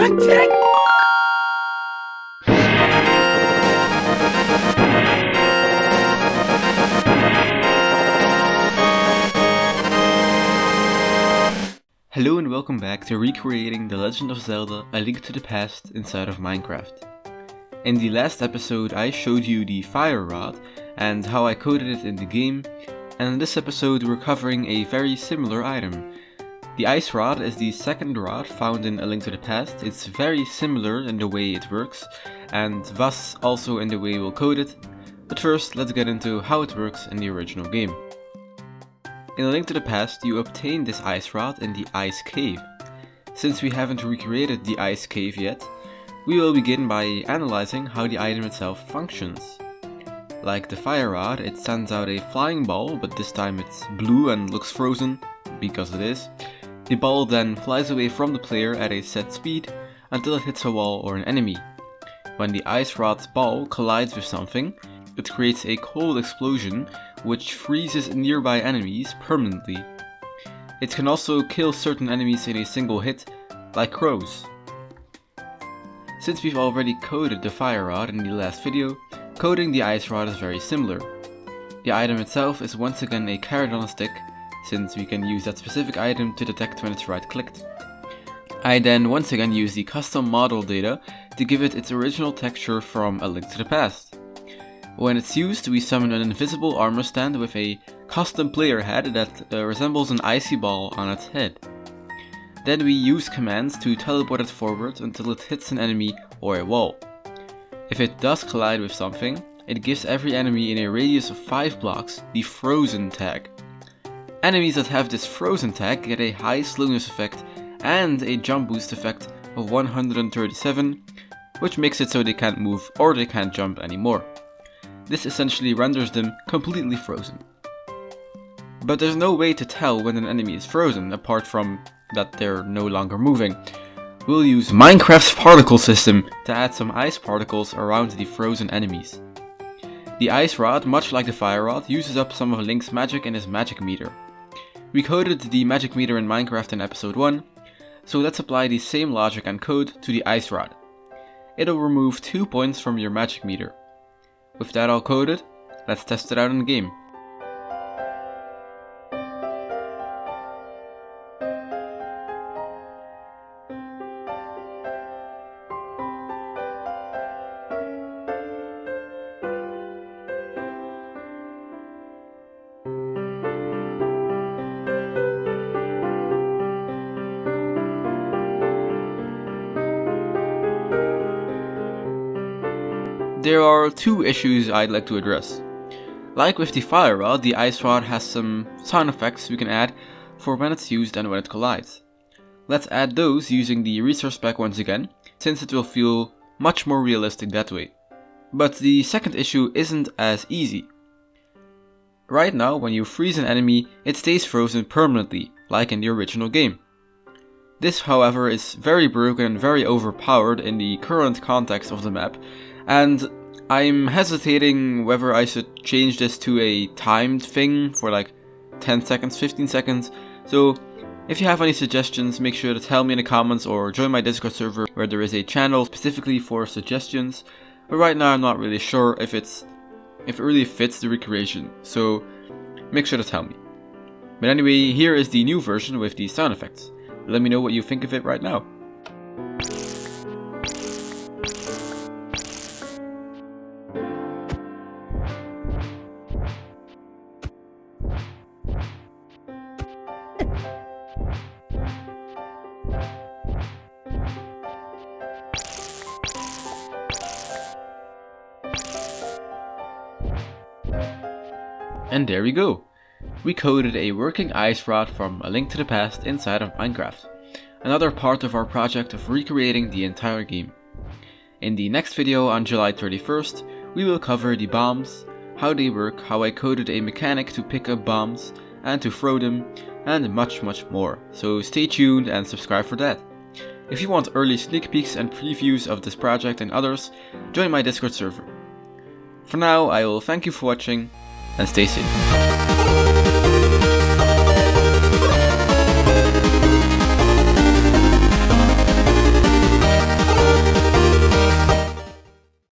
Hello and welcome back to recreating The Legend of Zelda: A Link to the Past inside of Minecraft. In the last episode I showed you the fire rod and how I coded it in the game, and in this episode we're covering a very similar item. The ice rod is the second rod found in A Link to the Past. It's very similar in the way it works, and thus also in the way we'll code it, but first let's get into how it works in the original game. In A Link to the Past, you obtain this ice rod in the ice cave. Since we haven't recreated the ice cave yet, we will begin by analyzing how the item itself functions. Like the fire rod, it sends out a flying ball, but this time it's blue and looks frozen, because it is. The ball then flies away from the player at a set speed until it hits a wall or an enemy. When the ice rod's ball collides with something, it creates a cold explosion which freezes nearby enemies permanently. It can also kill certain enemies in a single hit, like crows. Since we've already coded the fire rod in the last video, coding the ice rod is very similar. The item itself is once again a carrot on a stick, since we can use that specific item to detect when it's right clicked. I then once again use the custom model data to give it its original texture from A Link to the Past. When it's used, we summon an invisible armor stand with a custom player head that resembles an icy ball on its head. Then we use commands to teleport it forward until it hits an enemy or a wall. If it does collide with something, it gives every enemy in a radius of 5 blocks the frozen tag. Enemies that have this frozen tag get a high slowness effect and a jump boost effect of 137, which makes it so they can't move or they can't jump anymore. This essentially renders them completely frozen. But there's no way to tell when an enemy is frozen, apart from that they're no longer moving. We'll use Minecraft's particle system to add some ice particles around the frozen enemies. The ice rod, much like the fire rod, uses up some of Link's magic in his magic meter. We coded the magic meter in Minecraft in episode 1, so let's apply the same logic and code to the ice rod. It'll remove 2 points from your magic meter. With that all coded, let's test it out in the game. There are two issues I'd like to address. Like with the fire rod, the ice rod has some sound effects we can add for when it's used and when it collides. Let's add those using the resource pack once again, since it will feel much more realistic that way. But the second issue isn't as easy. Right now, when you freeze an enemy, it stays frozen permanently, like in the original game. This, however, is very broken and very overpowered in the current context of the map, and I'm hesitating whether I should change this to a timed thing for like 10 seconds, 15 seconds. So if you have any suggestions, make sure to tell me in the comments or join my Discord server where there is a channel specifically for suggestions. But right now I'm not really sure if it really fits the recreation, so make sure to tell me. But anyway, here is the new version with the sound effects. Let me know what you think of it right now. And there we go. We coded a working ice rod from A Link to the Past inside of Minecraft, another part of our project of recreating the entire game. In the next video on July 31st, we will cover the bombs, how they work, how I coded a mechanic to pick up bombs and to throw them, and much more. So stay tuned and subscribe for that. If you want early sneak peeks and previews of this project and others, join my Discord server. For now, I will thank you for watching and stay safe.